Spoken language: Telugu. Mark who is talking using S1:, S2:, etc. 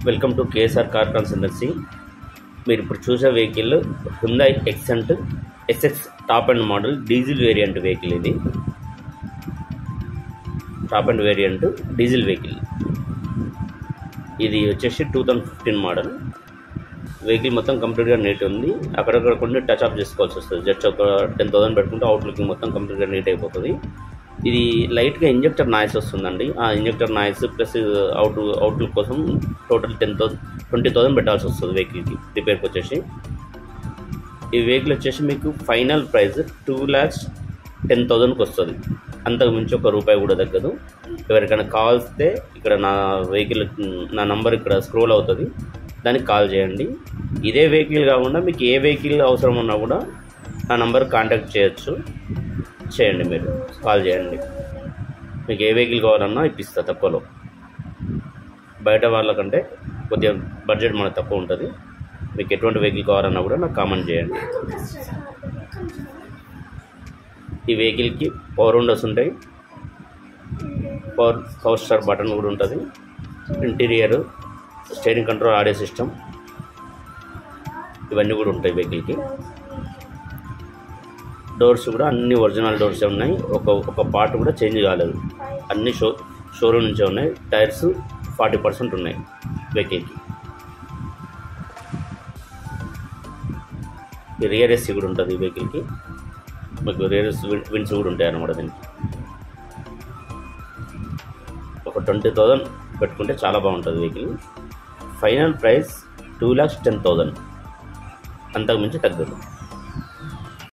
S1: Welcome to KSR car consultancy. మీరు ఇప్పుడు చూసే vehicle Hyundai Xcent SX top end model diesel variant vehicle. ఇది top end variant diesel vehicle. ఇది వచ్చేసి 2015 మోడల్ వెహికల్. మొత్తం కంప్లీట్గా నీట్ ఉంది. అక్కడక్కడ కొన్ని టచ్ అప్ చేసుకోవాల్సి వస్తుంది. జస్ట్ ఒక 10,000 పెట్టుకుంటే అవుట్లుకింగ్ మొత్తం కంప్లీట్గా నీట్ అయిపోతుంది. ఇది లైట్గా ఇంజెక్టర్ నాయిస్ వస్తుందండి. ఆ ఇంజెక్టర్ నాయిస్ ప్లస్ అవుట్లుక్ కోసం టోటల్ 20,000 పెట్టాల్సి వస్తుంది వెహికల్కి రిపేర్కి వచ్చేసి. ఈ వెహికల్ వచ్చేసి మీకు ఫైనల్ ప్రైస్ 2,10,000కి వస్తుంది. అంతకు మించి ₹1 కూడా తగ్గదు. ఎవరికైనా కావాల్స్తే ఇక్కడ నా వెహికల్ నా నంబర్ ఇక్కడ స్క్రోల్ అవుతుంది, దానికి కాల్ చేయండి. ఇదే వెహికల్ కాకుండా మీకు ఏ వెహికల్ అవసరం ఉన్నా కూడా నా నంబర్ కాంటాక్ట్ చేయండి. మీరు కాల్ చేయండి. మీకు ఏ వెహికల్ కావాలన్నా ఇప్పిస్తా తక్కువలో. బయట వాళ్ళకంటే కొద్దిగా బడ్జెట్ మనకు తక్కువ ఉంటుంది. మీకు ఎటువంటి వెహికల్ కావాలన్నా కూడా నాకు కామెంట్ చేయండి. ఈ వెహికల్కి పవర్ విండోస్ ఉంటాయి, పవర్ స్టార్ బటన్ కూడా ఉంటుంది. Interior steering control audio system ఇవన్నీ కూడా ఉంటాయి వెహికల్కి. డోర్స్ కూడా అన్ని ఒరిజినల్ డోర్సే ఉన్నాయి. ఒక పార్ట్ కూడా చేంజ్ కాలేదు. అన్ని షోరూమ్ నుంచే ఉన్నాయి. టైర్స్ 40% ఉన్నాయి వెహికల్కి. రియర్ ఏసీ కూడా ఉంటుంది ఈ వెహికల్కి. మీకు రియర్ విండ్స్ కూడా ఉంటాయి అన్నమాట. దీనికి ఒక 20,000 పెట్టుకుంటే చాలా బాగుంటుంది వెహికల్. ఫైనల్ ప్రైస్ 2,10,000, అంతకు మించి తగ్గదు.